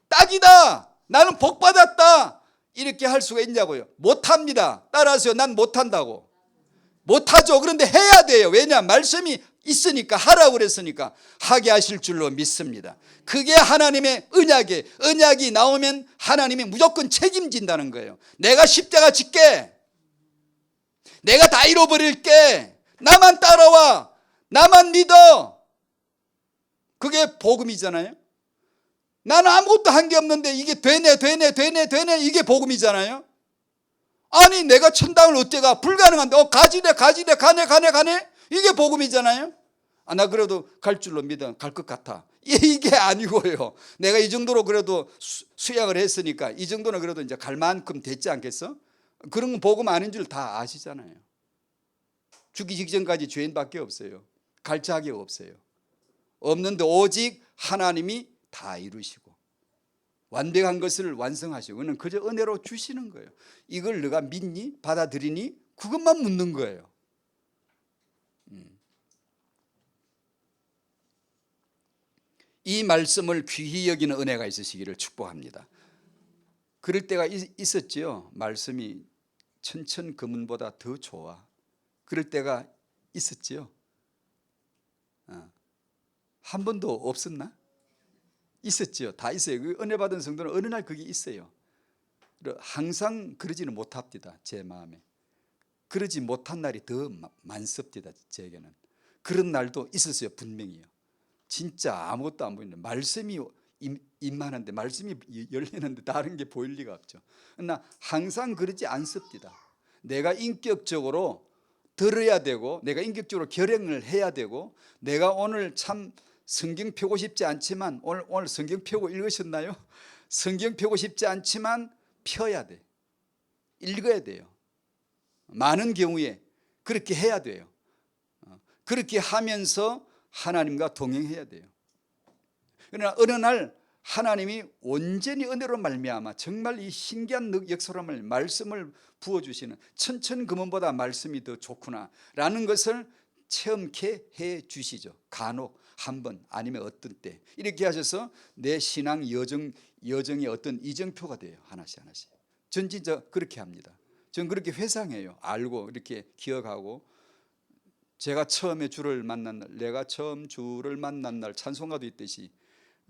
딱이다, 나는 복 받았다 이렇게 할 수가 있냐고요? 못합니다. 따라하세요. 난 못한다고. 못하죠. 그런데 해야 돼요. 왜냐? 말씀이 있으니까, 하라고 그랬으니까 하게 하실 줄로 믿습니다. 그게 하나님의 언약이 나오면 하나님이 무조건 책임진다는 거예요. 내가 십자가 짓게, 내가 다 잃어버릴게, 나만 따라와, 나만 믿어. 그게 복음이잖아요. 나는 아무것도 한 게 없는데 이게 되네 이게 복음이잖아요. 아니 내가 천당을 어때 가? 불가능한데 가지래 가네 이게 복음이잖아요. 나 그래도 갈 줄로 믿어, 갈 것 같아. 이게 아니고요. 내가 이 정도로 그래도 수양을 했으니까 이 정도는 그래도 이제 갈 만큼 됐지 않겠어? 그런 건 복음 아닌 줄 다 아시잖아요. 죽기 직전까지 죄인밖에 없어요. 갈 자격 없어요. 없는데 오직 하나님이 다 이루시고 완벽한 것을 완성하시고 그는 그저 은혜로 주시는 거예요. 이걸 너가 믿니? 받아들이니? 그것만 묻는 거예요. 이 말씀을 귀히 여기는 은혜가 있으시기를 축복합니다. 그럴 때가 있었지요. 말씀이 천천금은보다 더 좋아. 그럴 때가 있었지요. 한 번도 없었나? 있었지요. 다 있어요. 은혜 받은 성도는 어느 날 그게 있어요. 항상 그러지는 못합니다. 제 마음에. 그러지 못한 날이 더 많습니다. 제게는. 그런 날도 있었어요. 분명히요. 진짜 아무것도 안 보이는데 말씀이 임하는데 말씀이 열리는데 다른 게 보일 리가 없죠. 그러나 항상 그러지 않습니다. 내가 인격적으로 들어야 되고 내가 인격적으로 결행을 해야 되고 내가 오늘 참 성경 펴고 싶지 않지만 오늘 성경 펴고 읽으셨나요? 성경 펴고 싶지 않지만 펴야 돼. 읽어야 돼요. 많은 경우에 그렇게 해야 돼요. 그렇게 하면서 하나님과 동행해야 돼요. 그러나 어느 날 하나님이 온전히 은혜로 말미암아 정말 이 신기한 역사를 말씀을 부어주시는 천천금은보다 말씀이 더 좋구나 라는 것을 체험케 해 주시죠. 간혹 한 번 아니면 어떤 때 이렇게 하셔서 내 신앙 여정의 어떤 이정표가 돼요. 하나씩 하나씩. 전 진짜 그렇게 합니다. 전 그렇게 회상해요. 알고 이렇게 기억하고, 제가 처음에 주를 만난 날, 내가 처음 주를 만난 날 찬송가도 있듯이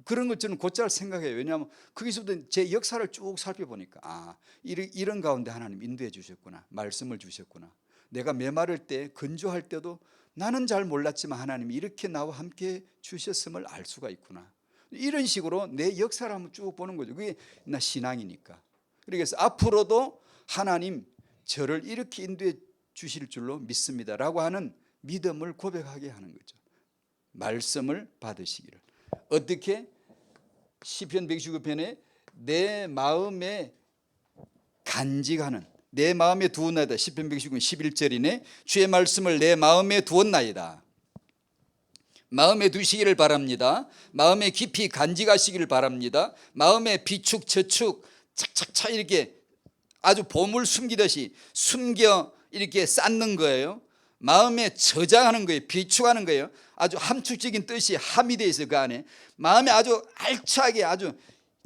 그런 것 저는 곧잘 생각해요. 왜냐하면 거기서부터 제 역사를 쭉 살펴보니까 이런 가운데 하나님 인도해 주셨구나. 말씀을 주셨구나. 내가 메마를 때 건조할 때도 나는 잘 몰랐지만 하나님이 이렇게 나와 함께 주셨음을 알 수가 있구나. 이런 식으로 내 역사를 한번 쭉 보는 거죠. 그게 나 신앙이니까. 그래서 앞으로도 하나님 저를 이렇게 인도해 주실 줄로 믿습니다라고 하는 믿음을 고백하게 하는 거죠. 말씀을 받으시기를. 어떻게? 시편 119편에 내 마음에 간직하는, 내 마음에 두었나이다. 시편 119편 11절이네. 주의 말씀을 내 마음에 두었나이다. 마음에 두시기를 바랍니다. 마음에 깊이 간직하시기를 바랍니다. 마음에 비축 저축 착착착 이렇게 아주 보물 숨기듯이 숨겨 이렇게 쌓는 거예요. 마음에 저장하는 거예요. 비축하는 거예요. 아주 함축적인 뜻이 함이 되어 있어요. 그 안에 마음에 아주 알차게 아주,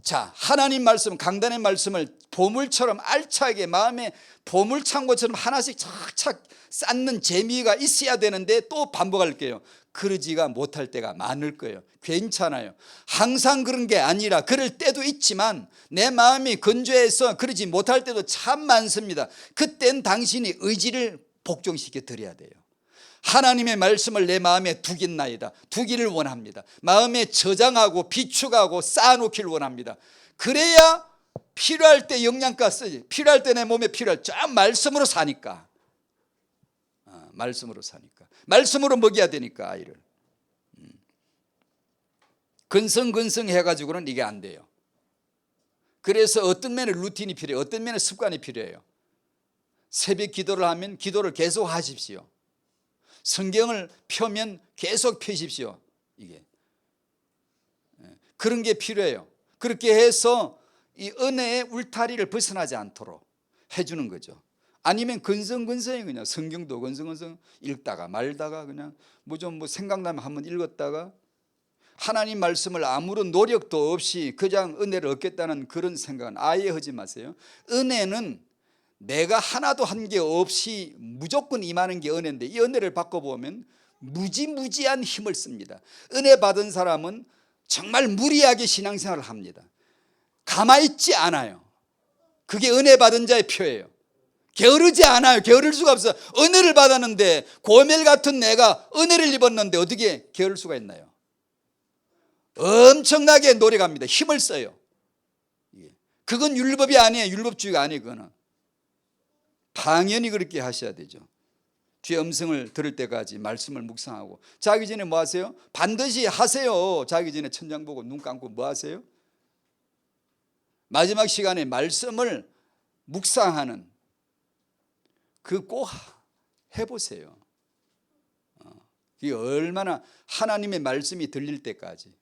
자, 하나님 말씀, 강단의 말씀을 보물처럼 알차게 마음에 보물창고처럼 하나씩 착착 쌓는 재미가 있어야 되는데, 또 반복할게요. 그러지가 못할 때가 많을 거예요. 괜찮아요. 항상 그런 게 아니라 그럴 때도 있지만 내 마음이 건조해서 그러지 못할 때도 참 많습니다. 그땐 당신이 의지를 복종시켜 드려야 돼요. 하나님의 말씀을 내 마음에 두겠나이다. 두기를 원합니다. 마음에 저장하고 비축하고 쌓아놓기를 원합니다. 그래야 필요할 때 영양가 쓰지. 필요할 때 내 몸에 필요할 때 말씀으로 사니까. 말씀으로 사니까. 말씀으로 먹여야 되니까 아이를. 근성근성 해가지고는 이게 안 돼요. 그래서 어떤 면에 루틴이 필요해요. 어떤 면에 습관이 필요해요. 새벽 기도를 하면 기도를 계속 하십시오. 성경을 펴면 계속 펴십시오. 이게 그런 게 필요해요. 그렇게 해서 이 은혜의 울타리를 벗어나지 않도록 해주는 거죠. 아니면 근성근성이 그냥 성경도 근성근성 읽다가 말다가 그냥 뭐 생각나면 한번 읽었다가 하나님 말씀을 아무런 노력도 없이 그냥 은혜를 얻겠다는 그런 생각은 아예 하지 마세요. 은혜는 내가 하나도 한 게 없이 무조건 임하는 게 은혜인데, 이 은혜를 바꿔보면 무지무지한 힘을 씁니다. 은혜 받은 사람은 정말 무리하게 신앙생활을 합니다. 가만히 있지 않아요. 그게 은혜 받은 자의 표예요. 게으르지 않아요. 게으를 수가 없어요. 은혜를 받았는데, 고멜 같은 내가 은혜를 입었는데 어떻게 게으를 수가 있나요? 엄청나게 노력합니다. 힘을 써요. 그건 율법이 아니에요. 율법주의가 아니에요. 그거는 당연히 그렇게 하셔야 되죠. 주의 음성을 들을 때까지 말씀을 묵상하고, 자기 전에 뭐 하세요? 반드시 하세요. 자기 전에 천장 보고 눈 감고 뭐 하세요? 마지막 시간에 말씀을 묵상하는 그 꼭 해보세요. 이게 얼마나, 하나님의 말씀이 들릴 때까지.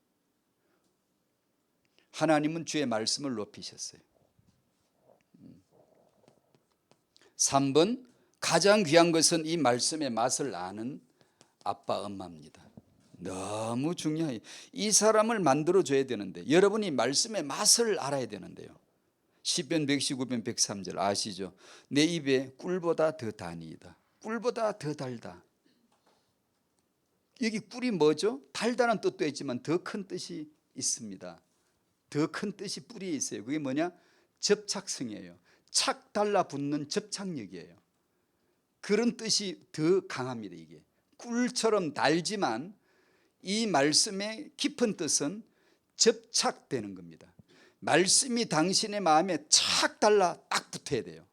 하나님은 주의 말씀을 높이셨어요. 3번, 가장 귀한 것은 이 말씀의 맛을 아는 아빠 엄마입니다. 너무 중요해요. 이 사람을 만들어줘야 되는데, 여러분이 말씀의 맛을 알아야 되는데요. 시편 119편 103절 아시죠? 내 입에 꿀보다 더 다니이다. 꿀보다 더 달다. 여기 꿀이 뭐죠? 달다는 뜻도 있지만 더 큰 뜻이 있습니다. 더 큰 뜻이 뿌리에 있어요. 그게 뭐냐? 접착성이에요. 착 달라붙는 접착력이에요. 그런 뜻이 더 강합니다. 이게 꿀처럼 달지만 이 말씀의 깊은 뜻은 접착되는 겁니다. 말씀이 당신의 마음에 착 달라 딱 붙어야 돼요.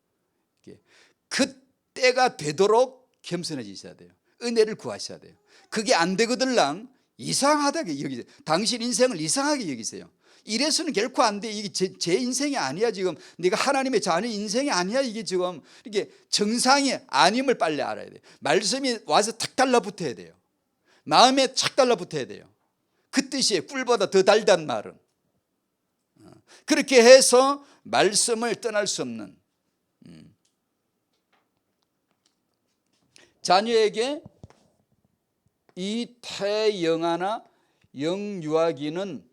그때가 되도록 겸손해지셔야 돼요. 은혜를 구하셔야 돼요. 그게 안 되거들랑 이상하다고 여기세요. 당신 인생을 이상하게 여기세요. 이래서는 결코 안 돼. 이게 제 인생이 아니야. 지금 내가 하나님의 자녀 인생이 아니야. 이게 지금 이게 정상이 아님을 빨리 알아야 돼요. 말씀이 와서 탁 달라붙어야 돼요. 마음에 착 달라붙어야 돼요. 그 뜻이에요. 꿀보다 더 달다는 말은. 그렇게 해서 말씀을 떠날 수 없는, 자녀에게 이 태영아나 영유아기는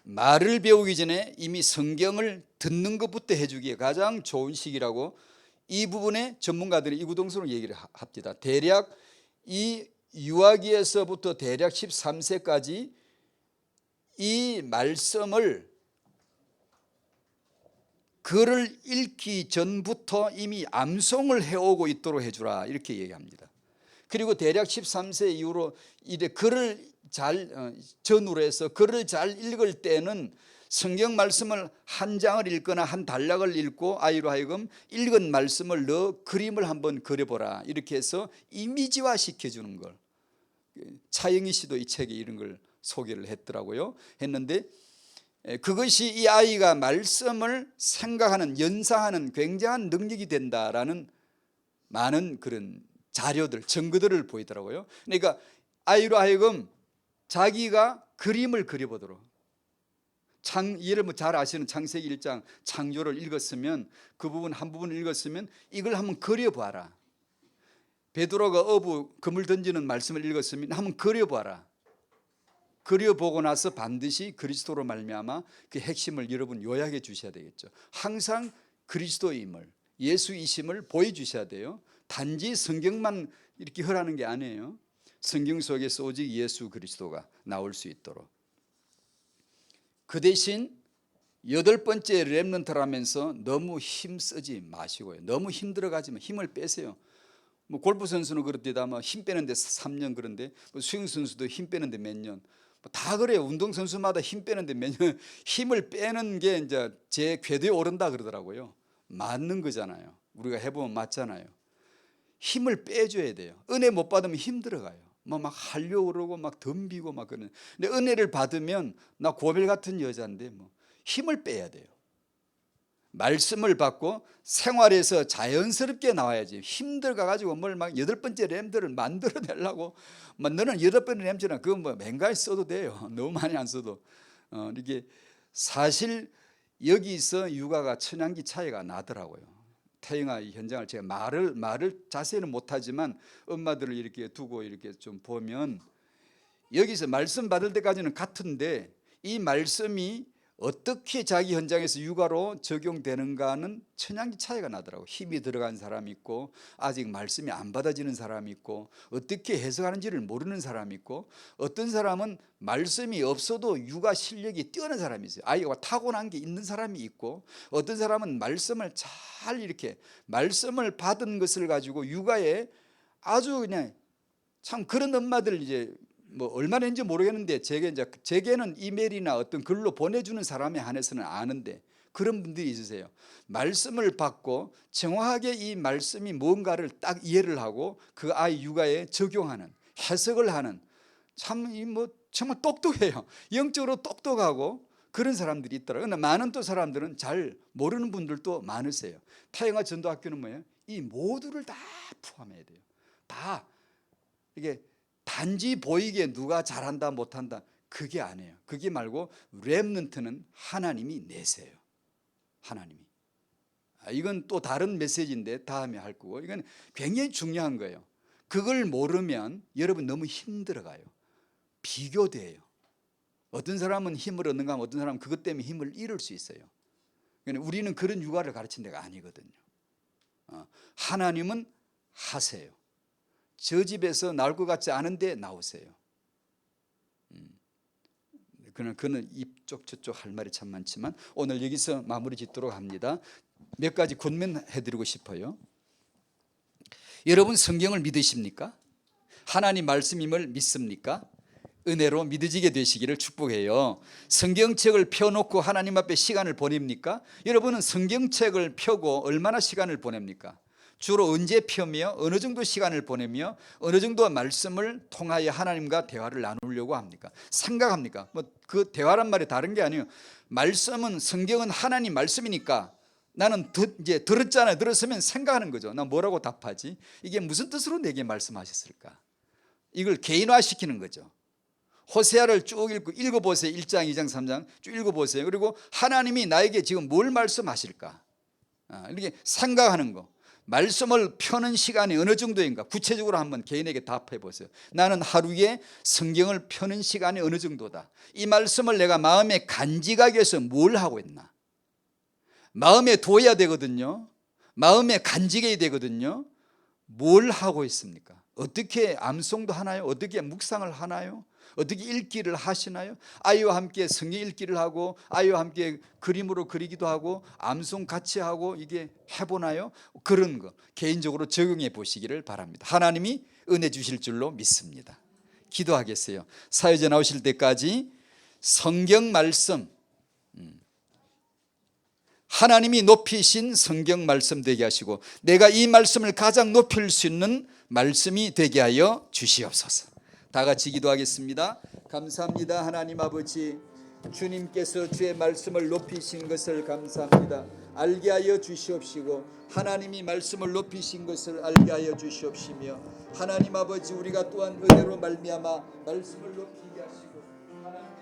말을 배우기 전에 이미 성경을 듣는 것부터 해주기에 가장 좋은 시기라고 이 부분에 전문가들이 이구동성으로 얘기를 합니다. 대략 이 유아기에서부터 대략 13세까지 이 말씀을 글을 읽기 전부터 이미 암송을 해오고 있도록 해주라 이렇게 얘기합니다. 그리고 대략 13세 이후로 이제 글을 전후로 해서 글을 잘 읽을 때는 성경 말씀을 한 장을 읽거나 한 단락을 읽고 아이로 하여금 읽은 말씀을 너 그림을 한번 그려보라 이렇게 해서 이미지화 시켜주는 걸, 차영희 씨도 이 책에 이런 걸 소개를 했더라고요. 했는데 그것이 이 아이가 말씀을 생각하는, 연상하는 굉장한 능력이 된다라는 많은 그런 자료들, 증거들을 보이더라고요. 그러니까 아이로 하여금 자기가 그림을 그려보도록, 예를 들면 잘 아시는 창세기 1장 창조를 읽었으면 그 부분 한 부분을 읽었으면 이걸 한번 그려봐라. 베드로가 어부 그물 던지는 말씀을 읽었으면 한번 그려봐라. 그려보고 나서 반드시 그리스도로 말미암아 그 핵심을 여러분 요약해 주셔야 되겠죠. 항상 그리스도임을, 예수이심을 보여주셔야 돼요. 단지 성경만 이렇게 허라는 게 아니에요. 성경 속에서 오직 예수 그리스도가 나올 수 있도록. 그 대신 8번째 렘넌트라면서 너무 힘쓰지 마시고요. 너무 힘들어가지 마. 힘을 빼세요. 뭐 골프 선수는 그렇대다. 힘 빼는데 3년 그런데 수영 선수도 힘 빼는데 몇 년. 다 그래요. 운동 선수마다 힘 빼는데 몇 년. 힘을 빼는 게 이제 제 궤도에 오른다 그러더라고요. 맞는 거잖아요. 우리가 해보면 맞잖아요. 힘을 빼줘야 돼요. 은혜 못 받으면 힘들어가요. 막 하려고 그러고 막 덤비고 막 그러는. 근데 은혜를 받으면 나 고벨 같은 여자인데 힘을 빼야 돼요. 말씀을 받고 생활에서 자연스럽게 나와야지. 힘들어가지고 뭘 막 8번째 램들을 만들어내려고 너는 8번째 램처럼 그거 맹가에 써도 돼요. 너무 많이 안 써도. 이게 사실 여기서 육아가 천양기 차이가 나더라고요. 태영아 현장을 제가 말을 자세히는 못하지만 엄마들을 이렇게 두고 이렇게 좀 보면 여기서 말씀 받을 때까지는 같은데 이 말씀이 어떻게 자기 현장에서 육아로 적용되는가는 천양기 차이가 나더라고요. 힘이 들어간 사람이 있고 아직 말씀이 안 받아지는 사람이 있고 어떻게 해석하는지를 모르는 사람이 있고 어떤 사람은 말씀이 없어도 육아 실력이 뛰어난 사람이 있어요. 아이가 타고난 게 있는 사람이 있고 어떤 사람은 말씀을 잘 이렇게 말씀을 받은 것을 가지고 육아에 아주 그냥 참 그런 엄마들 이제 얼마나 있는지 모르겠는데 제게는 이메일이나 어떤 글로 보내주는 사람에 한해서는 아는데 그런 분들이 있으세요. 말씀을 받고 정확하게 이 말씀이 뭔가를 딱 이해를 하고 그 아이 육아에 적용하는, 해석을 하는 참 정말 똑똑해요. 영적으로 똑똑하고 그런 사람들이 있더라고요. 그런데 많은 또 사람들은 잘 모르는 분들도 많으세요. 태영아 전도학교는 뭐예요? 이 모두를 다 포함해야 돼요. 다 이게 단지 보이기에 누가 잘한다 못한다 그게 아니에요. 그게 말고 렘넌트는 하나님이 내세요. 하나님이. 이건 또 다른 메시지인데 다음에 할 거고 이건 굉장히 중요한 거예요. 그걸 모르면 여러분 너무 힘들어가요. 비교돼요. 어떤 사람은 힘을 얻는가 하면 어떤 사람은 그것 때문에 힘을 잃을 수 있어요. 우리는 그런 육아를 가르친 데가 아니거든요. 하나님은 하세요. 저 집에서 나올 것 같지 않은데 나오세요. 그는 이쪽 저쪽 할 말이 참 많지만 오늘 여기서 마무리 짓도록 합니다. 몇 가지 권면해드리고 싶어요. 여러분 성경을 믿으십니까? 하나님 말씀임을 믿습니까? 은혜로 믿어지게 되시기를 축복해요. 성경책을 펴놓고 하나님 앞에 시간을 보냅니까? 여러분은 성경책을 펴고 얼마나 시간을 보냅니까? 주로 언제 펴며 어느 정도 시간을 보내며 어느 정도 말씀을 통하여 하나님과 대화를 나누려고 합니까? 생각합니까? 그 대화란 말이 다른 게 아니에요. 말씀은 성경은 하나님 말씀이니까 나는 이제 들었잖아요. 들었으면 생각하는 거죠. 나 뭐라고 답하지? 이게 무슨 뜻으로 내게 말씀하셨을까? 이걸 개인화시키는 거죠. 호세아를 쭉 읽어보세요. 1장, 2장, 3장 쭉 읽어보세요. 그리고 하나님이 나에게 지금 뭘 말씀하실까? 이렇게 생각하는 거. 말씀을 펴는 시간이 어느 정도인가? 구체적으로 한번 개인에게 답해 보세요. 나는 하루에 성경을 펴는 시간이 어느 정도다. 이 말씀을 내가 마음에 간직하기 위해서 뭘 하고 있나? 마음에 둬야 되거든요. 마음에 간직해야 되거든요. 뭘 하고 있습니까? 어떻게 암송도 하나요? 어떻게 묵상을 하나요? 어떻게 읽기를 하시나요? 아이와 함께 성경 읽기를 하고 아이와 함께 그림으로 그리기도 하고 암송 같이 하고 이게 해보나요? 그런 거 개인적으로 적용해 보시기를 바랍니다. 하나님이 은혜 주실 줄로 믿습니다. 기도하겠어요. 사회자 나오실 때까지 성경 말씀, 하나님이 높이신 성경 말씀 되게 하시고 내가 이 말씀을 가장 높일 수 있는 말씀이 되게 하여 주시옵소서. 다 같이 기도하겠습니다. 감사합니다. 하나님 아버지, 주님께서 주의 말씀을 높이신 것을 감사합니다. 알게 하여 주시옵시고 하나님이 말씀을 높이신 것을 알게 하여 주시옵시며 하나님 아버지, 우리가 또한 은혜로 말미암아 말씀을 높이게 하시고 하나님